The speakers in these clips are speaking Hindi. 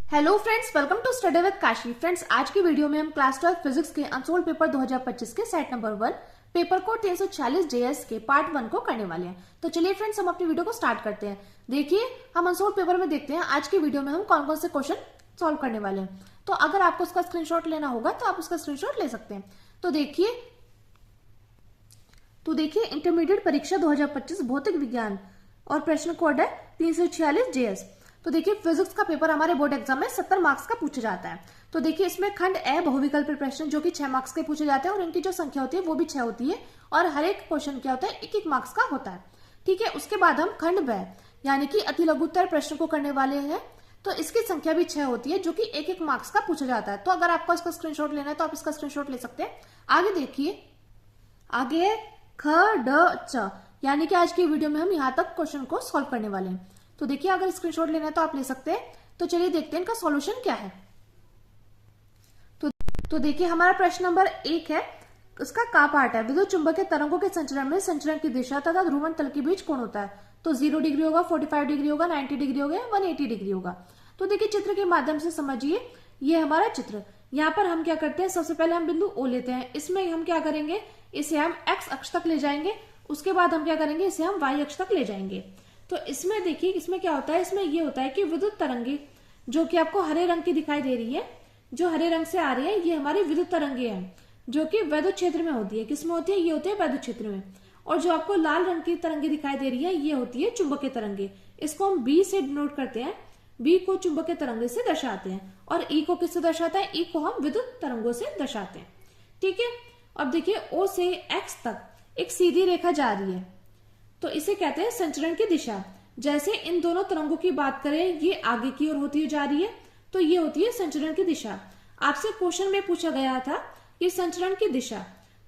Hello friends, welcome to study with Kashi. Friends, आज की वीडियो में हम क्लास 12 फिजिक्स के अनसोल्ड पेपर 2025 के सेट नंबर 1 पेपर को 346 जेएस के पार्ट 1 को करने वाले हैं। तो चलिए फ्रेंड्स, हम अपनी वीडियो को स्टार्ट करते हैं। देखिए, हम अनसोल्ड पेपर में देखते हैं आज की वीडियो में हम कौन कौन से क्वेश्चन सॉल्व करने वाले हैं। तो अगर आपको उसका स्क्रीनशॉट लेना होगा तो आप उसका स्क्रीनशॉट ले सकते हैं। तो देखिए इंटरमीडिएट परीक्षा 2025 भौतिक विज्ञान और प्रश्न कोड है 346 जेएस। तो देखिए, फिजिक्स का पेपर हमारे बोर्ड एग्जाम में 70 मार्क्स का पूछा जाता है। तो देखिए, इसमें खंड ए बहुविकल्पी प्रश्न जो कि 6 मार्क्स के पूछे जाते हैं और इनकी जो संख्या होती है वो भी 6 होती है और हर एक क्वेश्चन क्या होता है 1-1 मार्क्स का होता है। ठीक है, उसके बाद हम खंड ब यानी कि अति लघुत्तर प्रश्न को करने वाले हैं। तो इसकी संख्या भी 6 होती है जो कि 1-1 मार्क्स का पूछा जाता है। तो अगर आपको इसका स्क्रीनशॉट लेना है तो आप इसका स्क्रीनशॉट ले सकते हैं। आगे देखिए, आगे ख ड च यानी कि आज की वीडियो में हम यहाँ तक क्वेश्चन को सॉल्व करने वाले हैं। तो देखिए, अगर स्क्रीनशॉट लेना है तो आप ले सकते हैं। तो चलिए देखते हैं इनका सॉल्यूशन क्या है। तो देखिए, हमारा प्रश्न नंबर 1 है, उसका का पार्ट है। विद्युत चुंबकीय तरंगों के संचरण में संचरण की दिशा तथा ध्रुवण तल के बीच कोण होता है। तो 0 डिग्री होगा, 45 डिग्री होगा, 90 डिग्री होगा, 180 डिग्री होगा। तो देखिए, चित्र के माध्यम से समझिए, ये हमारा चित्र। यहाँ पर हम क्या करते हैं, सबसे पहले हम बिंदु ओ लेते हैं। इसमें हम क्या करेंगे, इसे हम एक्स अक्ष तक ले जाएंगे। उसके बाद हम क्या करेंगे, इसे हम वाई अक्ष तक ले जाएंगे। तो इसमें देखिए, इसमें क्या होता है, इसमें ये होता है कि विद्युत तरंगे जो कि आपको हरे रंग की दिखाई दे रही है, जो हरे रंग से आ रही है, ये हमारी विद्युत तरंगे हैं जो कि वैद्युत क्षेत्र में होती है। किसमें होती है, ये होती है वैद्युत क्षेत्र में। और जो आपको लाल रंग की तरंगे दिखाई दे रही है, ये होती है चुंबकीय तरंगे। इसको हम बी से डिनोट करते हैं। बी को चुंबकीय तरंगे से दर्शाते हैं और ई को किससे दर्शाते हैं, ई को हम विद्युत तरंगों से दर्शाते हैं। ठीक है, अब देखिए, ओ से एक्स तक एक सीधी रेखा जा रही है, तो इसे कहते हैं संचरण की दिशा। जैसे इन दोनों तरंगों की बात करें, ये आगे की ओर होती जा रही है, तो ये होती है संचरण की दिशा। आपसे क्वेश्चन में पूछा गया था कि संचरण की दिशा।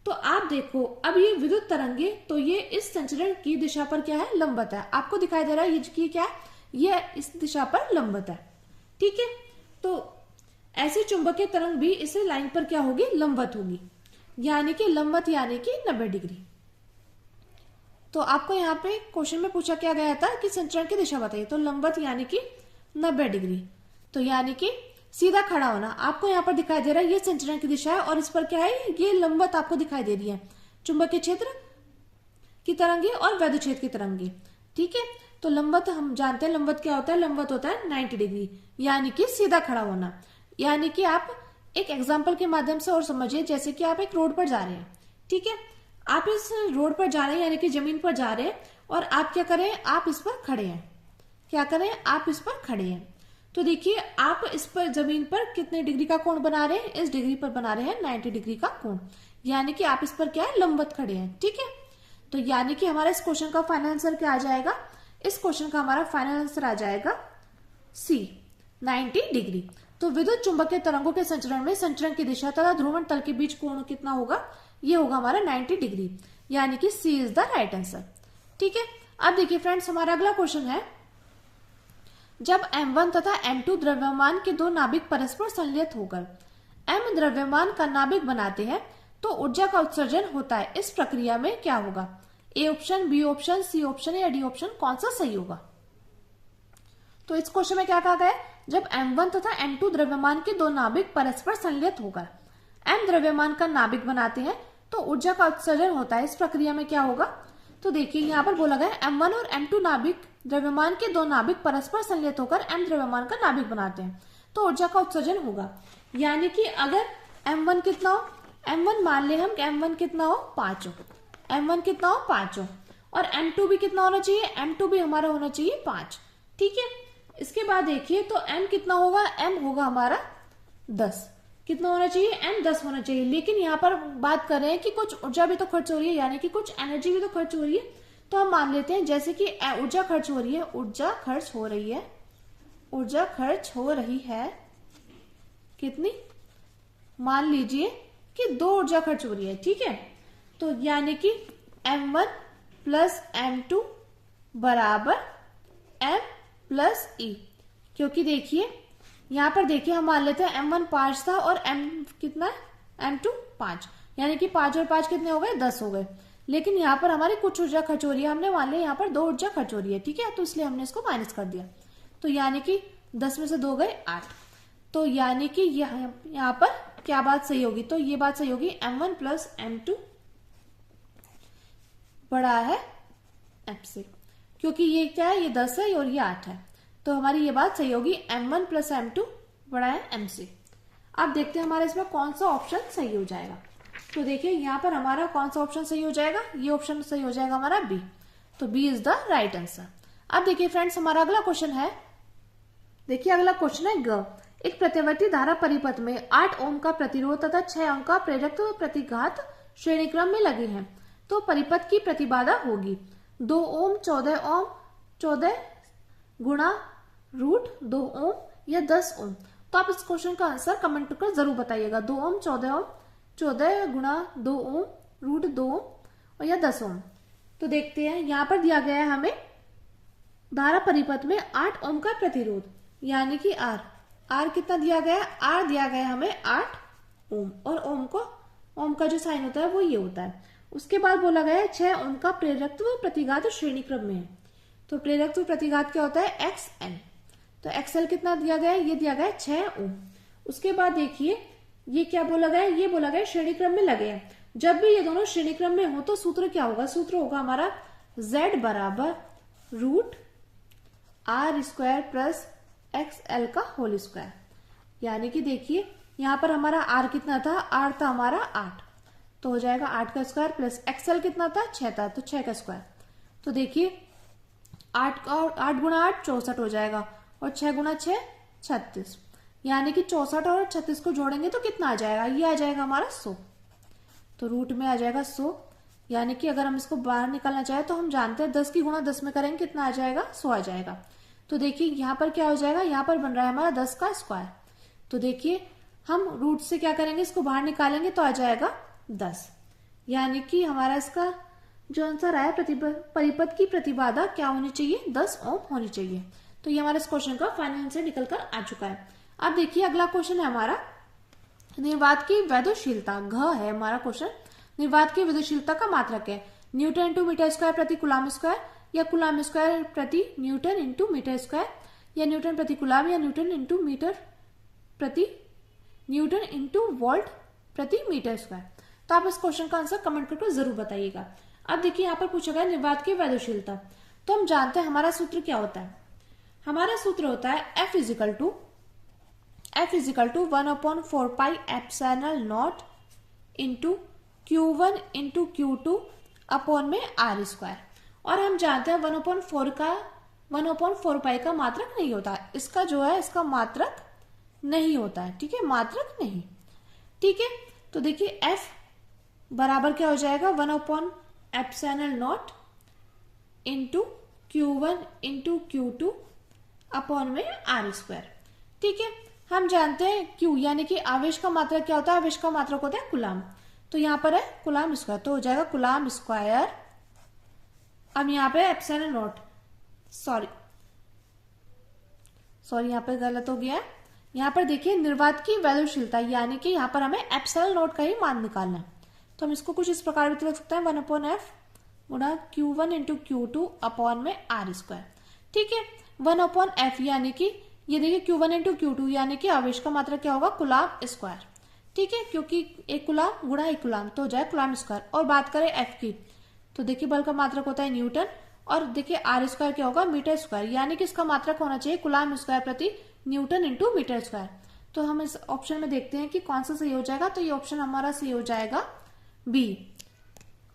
तो आप देखो, अब ये विद्युत तरंगे, तो ये इस संचरण की दिशा पर क्या है, लंबवत है। आपको दिखाई दे रहा है ये क्या है, ये इस दिशा पर लंबवत है। ठीक है, तो ऐसे चुंबकीय तरंग भी इस लाइन पर क्या होगी, लंबवत होगी, यानी कि लंबवत यानी कि 90 डिग्री। तो आपको यहाँ पे क्वेश्चन में पूछा क्या गया था कि संचरण की दिशा बताइए, तो लंबवत यानी कि 90 डिग्री। तो यानी कि सीधा खड़ा होना। आपको यहाँ पर दिखाई दे रहा है ये संचरण की दिशा है और इस पर क्या है, ये लंबवत आपको दिखाई दे रही है, चुंबकीय क्षेत्र की तरंगे और वैद्युत क्षेत्र की तरंगे। ठीक है, तो लंबवत हम जानते हैं, लंबवत क्या होता है, लंबवत होता है 90 डिग्री, यानी कि सीधा खड़ा होना। यानी कि आप एक एग्जाम्पल के माध्यम से और समझिए, जैसे कि आप एक रोड पर जा रहे हैं। ठीक है, आप इस रोड पर जा रहे हैं, यानी कि जमीन पर जा रहे हैं, और आप क्या करें, आप इस पर खड़े हैं। क्या करें, आप इस पर खड़े हैं। तो देखिए, आप इस पर जमीन पर कितने डिग्री का कोण बना रहे हैं, इस डिग्री पर बना रहे हैं 90 डिग्री का कोण, यानी कि आप इस पर क्या है, लंबवत खड़े हैं। ठीक है, तो यानी कि हमारा इस क्वेश्चन का फाइनल आंसर क्या आ जाएगा, इस क्वेश्चन का हमारा फाइनल आंसर आ जाएगा सी, 90 डिग्री। तो विद्युत चुंबकीय तरंगों के संचरण में संचरण की दिशा तथा ध्रुवण तल के बीच कोण कितना होगा, ये होगा हमारा 90 डिग्री, यानी कि सी इज द राइट आंसर। ठीक है, अब देखिए फ्रेंड्स, हमारा अगला क्वेश्चन है, जब M1 तथा M2 द्रव्यमान के दो नाभिक परस्पर संलयित होकर M द्रव्यमान का नाभिक बनाते हैं तो ऊर्जा का उत्सर्जन होता है। इस प्रक्रिया में क्या होगा, A option, B option, C option या डी ऑप्शन, कौन सा सही होगा। तो इस क्वेश्चन में क्या कहा गया है, जब M1 तथा M2 द्रव्यमान के दो नाभिक परस्पर संलयित होकर M द्रव्यमान का नाभिक बनाते हैं तो ऊर्जा का उत्सर्जन होता है। इस प्रक्रिया में क्या होगा, तो देखिए यहाँ पर बोला गया M1 और M2 नाभिक द्रव्यमान के दो नाभिक परस्पर संलयित होकर M द्रव्यमान का नाभिक बनाते हैं तो ऊर्जा का उत्सर्जन होगा। यानी कि अगर M1 कितना हो, M1 मान ले हम M1 कितना हो, 5 हो, M1 कितना हो, 5 हो, और M2 भी कितना होना चाहिए, M2 भी हमारा होना चाहिए 5। ठीक है, इसके बाद देखिए, तो M कितना होगा, M होगा हमारा 10। कितना होना चाहिए, M 10 होना चाहिए। लेकिन यहाँ पर बात कर रहे हैं कि कुछ ऊर्जा भी तो खर्च हो रही है, यानी कि कुछ एनर्जी भी तो खर्च हो रही है। तो हम मान लेते हैं जैसे कि ऊर्जा खर्च हो रही है, ऊर्जा खर्च हो रही है, ऊर्जा खर्च हो रही है कितनी, मान लीजिए कि 2 ऊर्जा खर्च हो रही है। ठीक है, तो यानी कि M1 प्लस M2 बराबर M प्लस E, क्योंकि देखिए यहाँ पर देखिए, हम मान लेते हैं M1 5 था और M कितना है, M2 5, यानी कि 5 और 5 कितने हो गए, 10 हो गए। लेकिन यहाँ पर हमारी कुछ ऊर्जा खर्च हो रही है, हमने मान लिया यहाँ पर 2 ऊर्जा खर्च हो रही है। ठीक है, तो इसलिए हमने इसको माइनस कर दिया। तो यानी कि 10 में से 2 गए 8। तो यानी कि यहाँ पर क्या बात सही होगी, तो ये बात सही होगी m1 प्लस m2 बड़ा है m से, क्योंकि ये क्या है, ये 10 है और ये 8 है, तो हमारी ये बात सही होगी m1 प्लस m2 बड़ा है m से। अब देखते हैं हमारे इसमें कौन सा ऑप्शन सही हो जाएगा। तो देखिए यहाँ पर हमारा कौन सा ऑप्शन सही हो जाएगा, ये ऑप्शन सही हो जाएगा हमारा बी, तो B is the right answer. अब देखिए फ्रेंड्स हमारा अगला क्वेश्चन है, देखिए अगला क्वेश्चन है ग, एक प्रत्यवर्ती धारा परिपथ में 8 ओम का प्रतिरोध तथा 6 ओम का प्रेरकत्व प्रतिघात श्रेणी क्रम में लगे हैं, तो परिपथ की प्रतिबाधा होगी 2 ओम 14 ओम 14 गुणा रूट 2 ओम या 10 ओम। तो आप इस क्वेश्चन का आंसर कमेंट कर जरूर बताइएगा, 2 ओम 14 ओम 14 गुणा 2 ओम रूट 2 ओम और या 10 ओम। तो देखते हैं यहाँ पर दिया गया है हमें धारा परिपथ में 8 ओम का प्रतिरोध, यानी कि आर कितना दिया गया है, आर दिया गया है हमें 8 ओम, और ओम का जो साइन होता है वो ये होता है। उसके बाद बोला गया है 6 ओम का प्रेरकत्व प्रतिघात श्रेणी क्रम में है, तो प्रेरकत्व प्रतिघात क्या होता है XL, तो XL कितना दिया गया है, ये दिया गया है 6 ओम। उसके बाद देखिए ये क्या बोला गया है, ये बोला गया श्रेणी क्रम में लगे हैं। जब भी ये दोनों श्रेणी क्रम में हो तो सूत्र क्या होगा, सूत्र होगा हमारा Z बराबर root R square plus XL का होल स्क्वायर, यानी कि देखिए यहाँ पर हमारा R कितना था, R था हमारा 8, तो हो जाएगा 8 का स्क्वायर प्लस XL कितना था 6 था, तो 6 का स्क्वायर। तो देखिए 8 गुणा 8 64 हो जाएगा और 6 गुणा 6 36, यानी कि 64 और 36 को जोड़ेंगे तो कितना आ जाएगा, ये आ जाएगा हमारा 100, तो रूट में आ जाएगा 100, यानी कि अगर हम इसको बाहर निकालना चाहे तो हम जानते हैं 10 की गुणा 10 में करेंगे कितना आ जाएगा, 100 आ जाएगा। तो देखिए यहाँ पर क्या हो जाएगा, यहाँ पर बन रहा है हमारा 10 का स्क्वायर, तो देखिए हम रूट से क्या करेंगे, इसको बाहर निकालेंगे तो आ जाएगा 10, यानी कि हमारा इसका जो आंसर आया परिपथ की प्रतिबाधा क्या होनी चाहिए, 10 ओम होनी चाहिए। तो ये हमारे इस क्वेश्चन का फाइनल आंसर निकल कर आ चुका है। अब देखिए अगला क्वेश्चन है हमारा निर्वात की वैद्युतशीलता, घ है हमारा क्वेश्चन। निर्वात की वैद्युतशीलता का मात्रक है न्यूटन इंटू मीटर स्क्वायर प्रति कुलाम स्क्वायर, या कुलाम स्क्वायर प्रति न्यूटन इंटू मीटर स्क्वायर, या न्यूटन प्रति कुलाम, या न्यूटन इंटू मीटर प्रति न्यूटन इंटू वोल्ट प्रति मीटर स्क्वायर। तो आप इस क्वेश्चन का आंसर कमेंट करके जरूर बताइएगा। अब देखिए यहाँ पर पूछा गया निर्वात की वैद्युतशीलता, तो हम जानते हैं हमारा सूत्र क्या होता है, हमारा सूत्र होता है F equal to 1/4 pi epsilon not into Q1 into Q2 upon में R स्क्वायर, और हम जानते हैं 1/4 पाई का मात्रक नहीं होता, इसका जो है इसका मात्रक नहीं होता है, ठीक है, मात्रक नहीं, ठीक है। तो देखिए F बराबर क्या हो जाएगा, 1/एप्सिलॉन naught into Q1 into Q2 upon में R स्क्वायर, ठीक है। हम जानते हैं Q यानी कि आवेश का मात्रक क्या होता है, आवेश का मात्रक होता है कुलाम, तो यहाँ पर है कुलाम स्क्वायर, तो हो जाएगा कुलाम स्क्वायर। अब यहाँ पे एप्सिलॉन नॉट, सॉरी यहाँ पे गलत हो गया है, यहाँ पर देखिए निर्वात की वैद्युतशीलता, यानी कि यहाँ पर हमें एप्सिलॉन नॉट का ही मान निकालना है, तो हम इसको कुछ इस प्रकार भी लिख सकते हैं 1/f गुणा Q1 इंटू Q2 अपॉन में R स्क्वायर, ठीक है। 1/f यानी कि ये देखिए Q1 इंटू Q2 यानी कि आवेश का मात्रक क्या होगा, कुलाम स्क्वायर, ठीक है, क्योंकि एक कुलाम गुणा एक कुलाम तो हो जाए कुलाम स्क्वायर। और बात करें F की, तो देखिए बल का मात्रक होता है न्यूटन, और देखिए R स्क्वायर क्या होगा, मीटर स्क्वायर, यानी कि इसका मात्रक होना चाहिए कुलाम स्क्वायर प्रति न्यूटन इंटू मीटर स्क्वायर। तो हम इस ऑप्शन में देखते हैं कि कौन सा सही हो जाएगा, तो ये ऑप्शन हमारा सही हो जाएगा बी,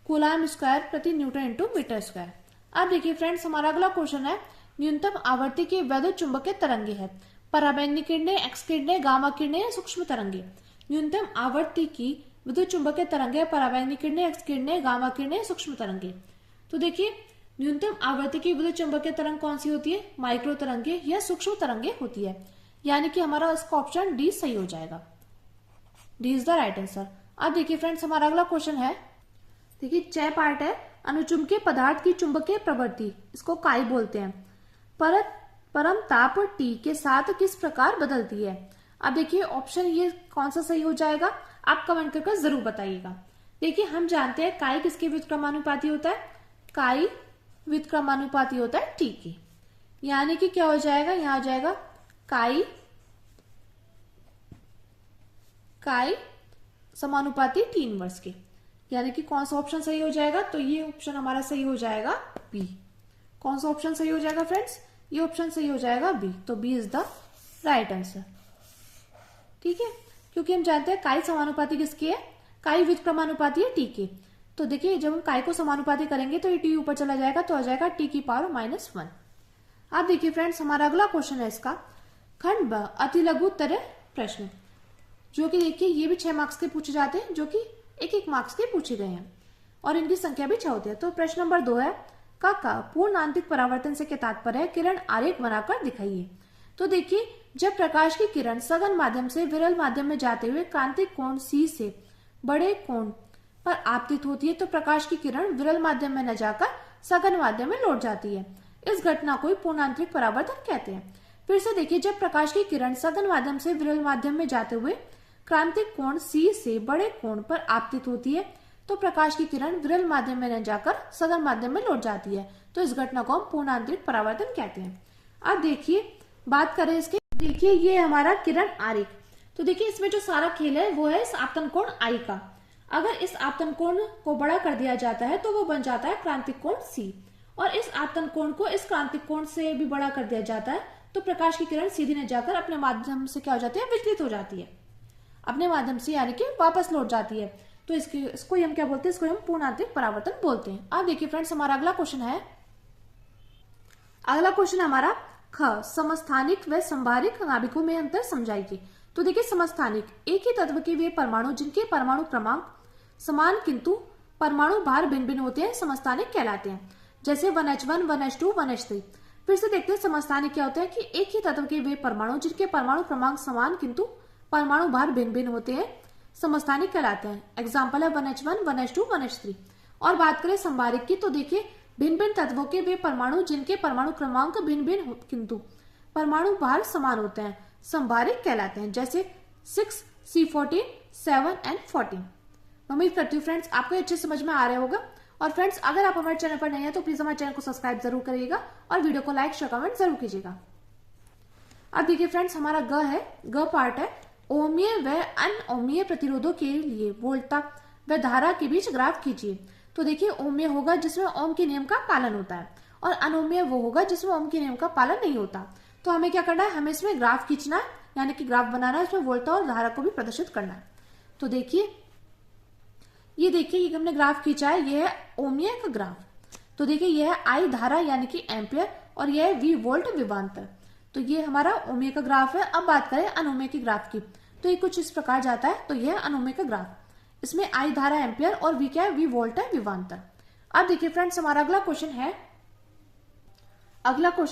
कुलाम स्क्वायर प्रति न्यूटन इंटू मीटर स्क्वायर। अब देखिए फ्रेंड्स हमारा अगला क्वेश्चन है न्यूनतम आवृत्ति की वैद्युत चुंबकीय तरंगे है, पराबैंगनी किरणें, एक्स किरणें, गामा किरणें, सूक्ष्म तरंगे। न्यूनतम आवृत्ति की विद्युत चुंबकीय तरंगे, पराबैंगनी किरणें, एक्स किरणें, गामा किरणें, सूक्ष्म तरंगे। तो देखिए न्यूनतम आवृत्ति की विद्युत चुंबकीय तरंग कौन सी होती है, माइक्रो तरंगे या सूक्ष्म तरंगे होती है, यानी कि हमारा इसका ऑप्शन डी सही हो जाएगा, D is the right answer. अब देखिए फ्रेंड्स हमारा अगला क्वेश्चन है, देखिए 6 पार्ट है, अनुचुंबकीय पदार्थ की चुंबकीय प्रवृत्ति, इसको काई बोलते हैं, परम ताप T के साथ किस प्रकार बदलती है। अब देखिए ऑप्शन ये कौन सा सही हो जाएगा, आप कमेंट करके जरूर बताइएगा। देखिए हम जानते हैं काई किसके व्युत्क्रमानुपाती होता है, काई व्युत्क्रमानुपाती होता है T के, यानी कि क्या हो जाएगा, यहाँ हो जाएगा काई काई समानुपाती टी इनवर्स के, यानी कि कौन सा ऑप्शन सही हो जाएगा, तो ये ऑप्शन हमारा सही हो जाएगा बी। कौन सा ऑप्शन सही हो जाएगा फ्रेंड्स, ये ऑप्शन सही हो जाएगा बी, तो B is the right answer. ठीक है, क्योंकि हम जानते हैं काई समानुपाती किसके है, काई विच क्रमानुपाती है टी के। तो देखिए जब हम काई को समानुपाती करेंगे तो ये टी ऊपर चला जाएगा, तो आ जाएगा टी की पावर -1। अब देखिए फ्रेंड्स हमारा अगला क्वेश्चन है इसका खंड ब अति लघु तरह प्रश्न, जो कि देखिए ये भी 6 मार्क्स के पूछे जाते हैं, जो कि 1-1 मार्क्स के पूछे गए हैं और इनकी संख्या भी 6 होती है। तो प्रश्न नंबर 2 है का पूर्ण आंतरिक परावर्तन से क्या तात्पर्य है, किरण आरेख बनाकर दिखाइए। तो देखिए जब प्रकाश की किरण सघन माध्यम से विरल माध्यम में जाते हुए क्रांतिक कोण C से बड़े कोण पर आपतित होती है, तो प्रकाश की किरण विरल माध्यम में न जाकर सघन माध्यम में लौट जाती है। इस घटना को पूर्ण आंतरिक परावर्तन कहते हैं। फिर से देखिए जब प्रकाश की किरण सघन माध्यम से विरल माध्यम में जाते हुए क्रांतिक कोण C से बड़े कोण पर आपतित होती है, तो प्रकाश की किरण विरल माध्यम में न जाकर सघन माध्यम में लौट जाती है, तो इस घटना को हम पूर्ण आंतरिक परावर्तन कहते हैं। अब देखिए बात करें इसके, देखिए ये हमारा किरण आरेख, तो देखिए इसमें जो सारा खेल है वो है इस आपतन कोण I का। अगर इस आपतन कोण को बड़ा कर दिया जाता है तो वो बन जाता है क्रांतिक कोण C, और इस आपतन कोण को इस क्रांतिक कोण से भी बड़ा कर दिया जाता है, तो प्रकाश की किरण सीधी न जाकर अपने माध्यम से क्या हो जाती है, विचलित हो जाती है अपने माध्यम से, यानी कि वापस लौट जाती है। तो इसको हम क्या बोलते हैं, इसको हम पूर्ण आंतरिक परावर्तन बोलते हैं। अब देखिए फ्रेंड्स हमारा अगला क्वेश्चन है, अगला क्वेश्चन हमारा ख समस्थानिक व संभारिक नाभिकों में अंतर समझाइए। तो देखिए समस्थानिक एक ही तत्व के वे परमाणु जिनके परमाणु क्रमांक समान किंतु परमाणु भार भिन्न भिन्न होते हैं समस्थानिक कहलाते हैं, जैसे 1H1, 1H2, 1H3। फिर से देखते हैं समस्थानिक क्या होता है कि एक ही तत्व के वे परमाणु जिनके परमाणु क्रमांक समान किंतु परमाणु भार भिन्न भिन्न होते हैं समस्थानिक कहलाते हैं। एग्जाम्पल है 1H1, 1H2, 1H3। और बात करें संभारिक की, तो देखिए भिन्न भिन्न तत्वों के वे परमाणु जिनके परमाणु क्रमांक भिन्न भिन्न किंतु परमाणु भार समान होते हैं संभारिक कहलाते हैं, जैसे 6, C14, 7 and 14। उम्मीद करती हूँ फ्रेंड्स आपको अच्छे समझ में आ रहा होगा। और फ्रेंड्स अगर आप हमारे चैनल पर नए हैं तो प्लीज हमारे चैनल को सब्सक्राइब जरूर करिएगा और वीडियो को लाइक शेयर कमेंट जरूर कीजिएगा। अब देखिए फ्रेंड्स हमारा ग पार्ट है ओमीय व अनओमीय प्रतिरोधों के लिए वोल्टा व धारा के बीच ग्राफ खींचिए। तो देखिए ओमीय होगा जिसमें ओम के नियम का पालन होता है, और अनोमीय वो होगा जिसमें ओम के नियम का पालन नहीं होता। तो हमें क्या करना है, हमें इसमें ग्राफ खींचना है, यानी कि ग्राफ बनाना है, इसमें वोल्टा और धारा को भी प्रदर्शित करना है। तो देखिए ये हमने ग्राफ खींचा है, ये है ओमीय का ग्राफ। तो देखिए यह है आई धारा यानी कि एम्पियर, और यह है वी वोल्ट विभवांतर। तो ये हमारा ओमीय का ग्राफ है। अब बात करें अनोमीय के ग्राफ की, तो ये कुछ इस प्रकार जाता है। तो यह है अनोमीय का ग्राफ, इसमें आई धारा एम्पियर और वी क्या है, वी वोल्ट है विभवांतर। अब देखिए फ्रेंड्स हमारा अगला क्वेश्चन है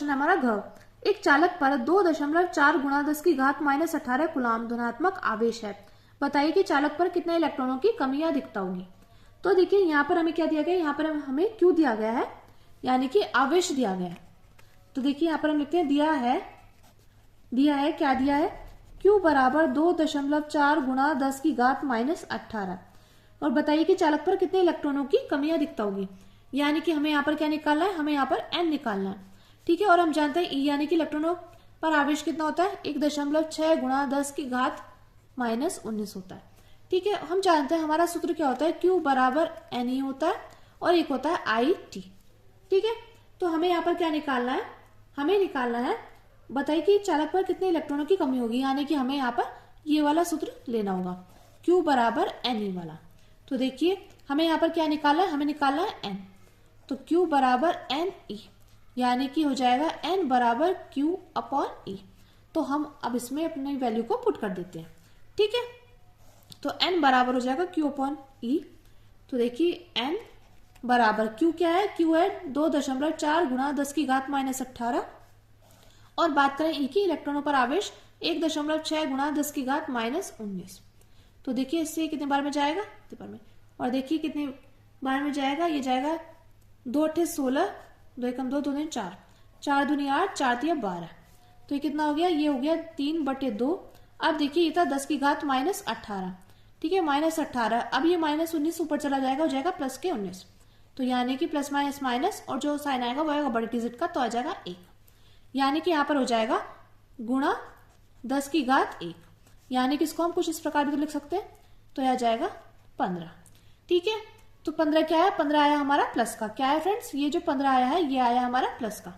हमारा घ एक चालक पर 2.4 गुणा 10 की घात -18 कूलाम धनात्मक आवेश है, बताइए कि चालक पर कितने इलेक्ट्रॉनों की कमी या अधिकता होगी। तो देखिए यहाँ पर हमें क्या दिया गया है, यहाँ पर हमें क्यू दिया गया है, यानी कि आवेश दिया गया है। तो देखिए यहाँ पर हम लिखते हैं दिया है क्या दिया है, क्यू बराबर 2.4 गुणा 10 की घात -18, और बताइए कि चालक पर कितने इलेक्ट्रॉनों की कमी या अधिकता होगी। यानी कि हमें यहाँ पर क्या निकालना है, हमें यहाँ पर एन निकालना है। ठीक है, और हम जानते हैं ई यानी कि इलेक्ट्रॉनों पर आवेश कितना होता है, 1.6 गुणा 10 की घात -19 होता है। ठीक है, हम जानते हैं हमारा सूत्र क्या होता है, क्यू बराबर एन ई होता है और एक होता है आई टी। ठीक है, तो हमें यहाँ पर क्या निकालना है, हमें निकालना है, बताइए कि चालक पर कितने इलेक्ट्रॉनों की कमी होगी, यानी कि हमें यहाँ पर ये वाला सूत्र लेना होगा, क्यू बराबर एन ई वाला। तो देखिए हमें यहाँ पर क्या निकालना है, हमें निकालना है एन। तो क्यू बराबर एन ई, यानी कि हो जाएगा एन बराबर क्यू अपॉन ई। तो हम अब इसमें अपनी वैल्यू को पुट कर देते हैं। ठीक है, तो एन बराबर हो जाएगा क्यू अपॉन ई। तो देखिए एन बराबर क्यू क्या है, क्यू है 2.4 गुणा 10 की घात -18, और बात करें ई की, इलेक्ट्रॉनों पर आवेश 1.6 गुणा 10 की घात -19। तो देखिए इससे कितने बार में जाएगा, बार में, और देखिए कितने बार में जाएगा, ये जाएगा 2 8 16, 2 1 2, 2 3 4, 4 दूनी 8, 4 3 12। तो ये कितना हो गया, ये हो गया 3/2। अब देखिए ये था 10 की घात -18। ठीक है, -18, अब ये -19 ऊपर चला जाएगा, हो जाएगा प्लस के 19। तो यानी कि प्लस माइनस माइनस, और जो साइन आएगा वो आएगा बड़े डिजिट का, तो आ जाएगा 1। यानी कि यहाँ पर हो जाएगा गुणा 10 की घात 1। यानी कि इसको हम कुछ इस प्रकार भी तो लिख सकते हैं, तो यह आ जाएगा 15। ठीक है, तो 15 क्या है, 15 आया हमारा प्लस का। क्या है फ्रेंड्स, ये जो 15 आया है ये आया हमारा प्लस का।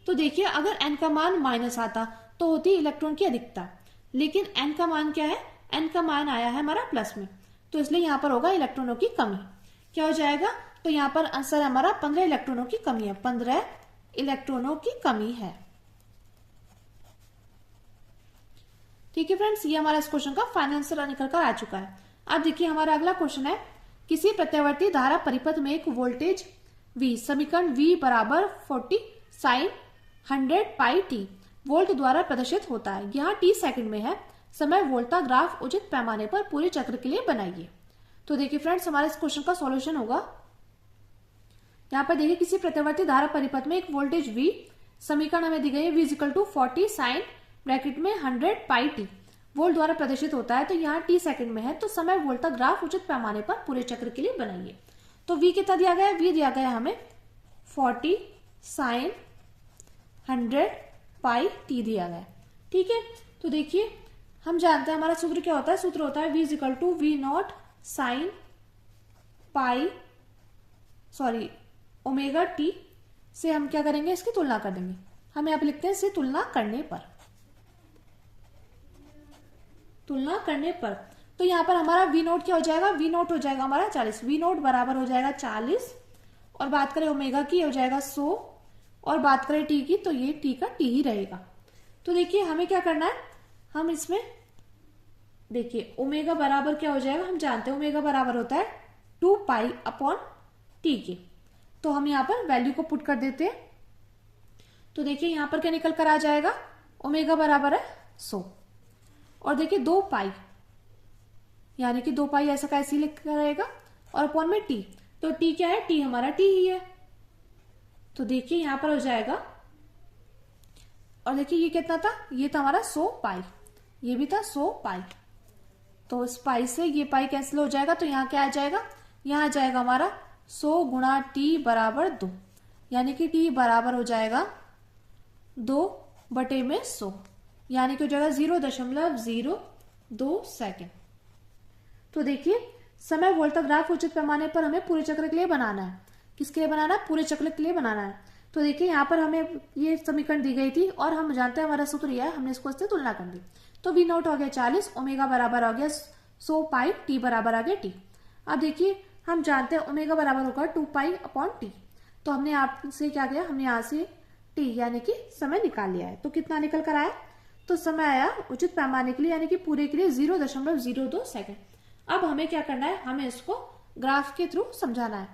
तो देखिए अगर n का मान माइनस आता तो होती इलेक्ट्रॉन की अधिकता, लेकिन n का मान क्या है, n का मान आया है हमारा प्लस में, तो इसलिए यहाँ पर होगा इलेक्ट्रॉनों की कमी। क्या हो जाएगा, तो यहाँ पर आंसर हमारा 15 इलेक्ट्रॉनों की कमी है, 15 इलेक्ट्रॉनों की कमी है। ठीक है फ्रेंड्स, ये हमारा इस क्वेश्चन का फाइनल आंसर निकल कर आ चुका है। अब देखिए हमारा अगला क्वेश्चन है, किसी प्रत्यावर्ती धारा परिपथ में एक वोल्टेज V, समीकरण V बराबर 40 साइन 100 पाई टी वोल्ट द्वारा प्रदर्शित होता है। यहाँ t सेकंड में है, समय वोल्ट का ग्राफ उचित पैमाने पर पूरे चक्र के लिए बनाइए। तो देखिए फ्रेंड्स, हमारे इस क्वेश्चन का सॉल्यूशन होगा, यहाँ पर देखिए किसी प्रत्यावर्ती धारा परिपथ में एक वोल्टेज V, समीकरण हमें दी गई है V equal to 40 sine bracket में 100 पाई टी वोल्ट द्वारा प्रदर्शित होता है। तो यहाँ t सेकंड में है, तो समय वोल्ट का ग्राफ उचित पैमाने पर पूरे चक्र के लिए बनाइए। तो V कितना दिया गया है, V दिया गया है हमें 40 साइन 100 पाई टी दिया गया है। ठीक है, तो देखिए हम जानते हैं हमारा सूत्र क्या होता है, सूत्र होता है V equal to V not sine pi omega t से हम क्या करेंगे, इसकी तुलना कर देंगे। हम यहाँ पे लिखते हैं इसे तुलना करने पर, तुलना करने पर। तो यहाँ पर हमारा V नोट क्या हो जाएगा, V नोट हो जाएगा हमारा 40, V नोट बराबर हो जाएगा 40, और बात करें ओमेगा की हो जाएगा 100, और बात करें टी की तो ये टी का टी ही रहेगा। तो देखिए हमें क्या करना है, हम इसमें देखिए ओमेगा बराबर क्या हो जाएगा, हम जानते हैं ओमेगा बराबर होता है 2 पाई अपॉन टी के। तो हम यहाँ पर वैल्यू को पुट कर देते हैं। तो देखिए यहाँ पर क्या निकल कर आ जाएगा, ओमेगा बराबर है 100, और देखिए 2 पाई, यानी कि 2 पाई ऐसा कैसे लिख कर आएगा, और अपॉन में टी, तो टी क्या है, टी हमारा टी ही है। तो देखिए यहाँ पर हो जाएगा, और देखिए ये कितना था, ये था हमारा 100 पाई, ये भी था 100 पाई। तो इस पाई से ये पाई कैंसिल हो जाएगा, तो यहाँ क्या आ जाएगा, यहाँ आ जाएगा हमारा 100 गुणा टी बराबर 2, यानी कि टी बराबर हो जाएगा 2/100, यानी कि हो जाएगा 0.02 सेकेंड। तो देखिए समय वोल्ट का ग्राफ उचित पैमाने पर हमें पूरे चक्र के लिए बनाना है। किसके लिए बनाना है, पूरे चक्र के लिए बनाना है। तो देखिए यहाँ पर हमें ये समीकरण दी गई थी, और हम जानते हैं हमारा सूत्र यह है, हमने इसको इससे तुलना कर दी। तो V नोट हो गया 40, ओमेगा बराबर हो गया 100 पाई, टी बराबर आ गया टी। अब देखिए हम जानते हैं ओमेगा बराबर होगा 2 पाई अपॉन टी, तो हमने आपसे क्या किया, हमने यहाँ से टी यानी कि समय निकाल लिया है। तो कितना निकल कर आया, तो समय आया उचित पैमाने के लिए यानी कि पूरे के लिए 0.02 सेकेंड। अब हमें क्या करना है, हमें इसको ग्राफ के थ्रू समझाना है,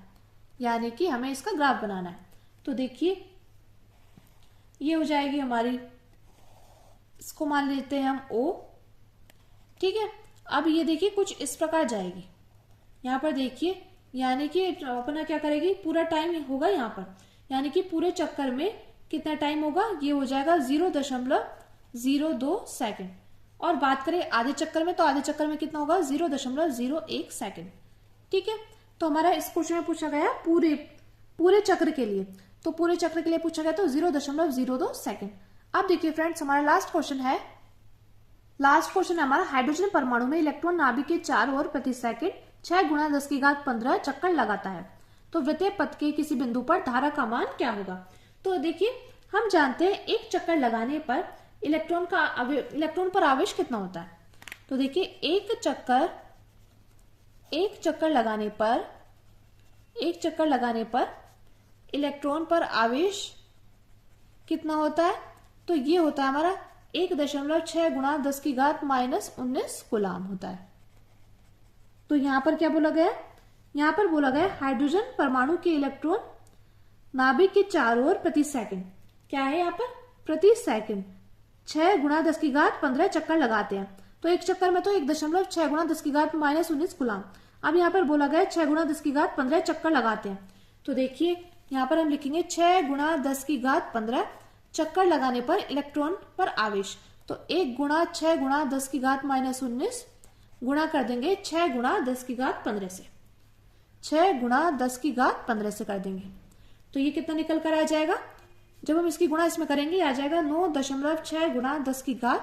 यानी कि हमें इसका ग्राफ बनाना है। तो देखिए ये हो जाएगी हमारी, इसको मान लेते हैं हम O। ठीक है, अब ये देखिए कुछ इस प्रकार जाएगी, यहाँ पर देखिए, यानी कि अपना क्या करेगी, पूरा टाइम होगा यहाँ पर, यानी कि पूरे चक्कर में कितना टाइम होगा, ये हो जाएगा 0.02 सेकेंड। और बात करें आधे चक्कर में, तो आधे चक्कर में कितना होगा, 0.01 सेकेंड। ठीक है, तो हमारा इस क्वेश्चन में पूछा गया पूरे चक्र के लिए, तो पूरे चक्र के लिए पूछा गया तो 0.02 सेकेंड। अब देखिए फ्रेंड्स, हमारा लास्ट क्वेश्चन है हमारा, हाइड्रोजन परमाणु में इलेक्ट्रॉन नाभिक के चारों ओर प्रति सेकंड 6 गुणा 10⁻15 चक्कर लगाता है, तो वृत्तीय पथ के किसी बिंदु पर धारा का मान क्या होगा। तो देखिए हम जानते हैं एक चक्कर लगाने पर इलेक्ट्रॉन पर आवेश कितना होता है। तो देखिए एक चक्कर लगाने पर इलेक्ट्रॉन पर आवेश कितना होता है, तो ये होता है हमारा 1.6 गुणा 10⁻−19 कूलाम होता है। तो यहां पर क्या बोला गया, यहां पर बोला गया हाइड्रोजन परमाणु के इलेक्ट्रॉन नाभिक के चारों ओर प्रति सेकंड, क्या है यहाँ पर, प्रति सेकंड 6 गुणा 10⁻15 चक्कर लगाते हैं। तो एक चक्कर में तो 1.6 गुणा 10⁻−19 कूलाम। अब यहाँ पर बोला गया 6 गुणा 10⁻15 चक्कर लगाते हैं। तो देखिए यहाँ पर हम लिखेंगे 6 गुणा 10⁻15 चक्कर लगाने पर इलेक्ट्रॉन पर आवेश, तो 1 गुणा 6 गुणा 10⁻−19 गुणा कर देंगे 6 गुणा 10⁻15 से, 6 गुणा 10⁻15 से कर देंगे। तो ये कितना निकल कर आ जाएगा, जब हम इसकी गुणा इसमें करेंगे आ जाएगा 9.6 गुणा 10⁻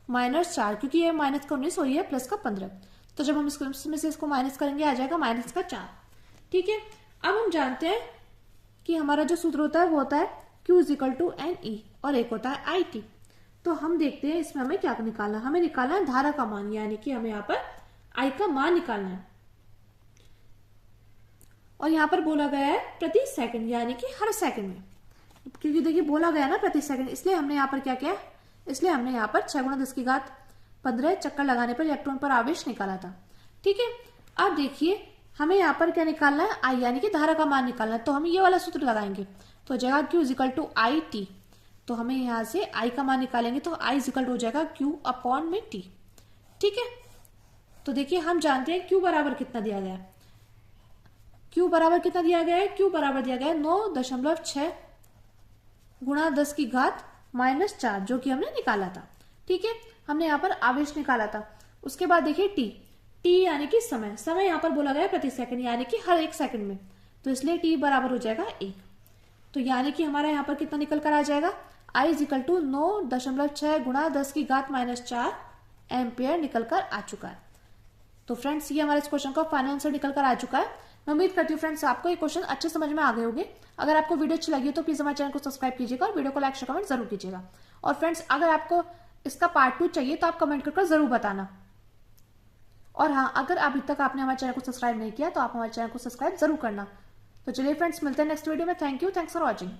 -4, क्योंकि ये माइनस का 19 और ये प्लस का 15। तो जब हम इसमें से इसको माइनस करेंगे आ जाएगा माइनस का 4। ठीक है, अब हम जानते हैं कि हमारा जो सूत्र होता है वो होता है Q = NE और एक होता है IT। तो हम देखते हैं इसमें हमें क्या निकालना है। हमें निकालना है धारा का मान, यानी कि हमें यहाँ पर I का मान निकालना है। और यहाँ पर बोला गया है प्रति सेकंड, यानी कि हर सेकंड में, क्योंकि देखिए बोला गया ना प्रति सेकंड, इसलिए हमने यहाँ पर क्या किया, इसलिए हमने यहाँ पर 6 × 10⁻15 चक्कर लगाने पर इलेक्ट्रॉन पर आवेश निकाला था। ठीक है, अब देखिए हमें यहाँ पर क्या निकालना है, I यानी कि धारा का मान निकालना है। तो हम ये वाला सूत्र लगाएंगे, तो जगह Q = IT, तो हमें यहाँ से I का मान निकालेंगे तो I = हो जाएगा Q/T। ठीक है, तो देखिए हम जानते हैं Q बराबर कितना दिया गया है। Q बराबर कितना दिया गया है, Q बराबर दिया गया है 9.6 × 10⁻⁻4, जो कि हमने निकाला था। ठीक है, हमने यहाँ पर आवेश निकाला था। उसके बाद देखिए T यानी कि समय, समय यहाँ पर बोला गया है प्रति सेकंड, यानी कि हर एक सेकंड में, तो इसलिए T बराबर हो जाएगा 1। तो यानी कि हमारा यहाँ पर कितना निकल कर आ जाएगा, I = 9.6 × 10⁻⁻4 एम्पियर निकल कर आ चुका है। तो फ्रेंड्स ये हमारे इस क्वेश्चन का फाइनल आंसर निकल कर आ चुका है। मैं उम्मीद करती हूँ फ्रेंड्स आपको ये क्वेश्चन अच्छे समझ में आ गए होंगे। अगर आपको वीडियो अच्छी लगी हो तो प्लीज हमारे चैनल को सब्सक्राइब कीजिएगा और वीडियो को लाइक शेयर कमेंट जरूर कीजिएगा। और फ्रेंड्स अगर आपको इसका पार्ट 2 चाहिए तो आप कमेंट कर जरूर बताना। और हाँ, अगर अभी तक आपने हमारे चैनल को सब्सक्राइब नहीं किया तो आप हमारे चैनल को सब्सक्राइब जरूर करना। तो चलिए फ्रेंड्स मिलते हैं नेक्स्ट वीडियो में। Thank you, thanks for watching.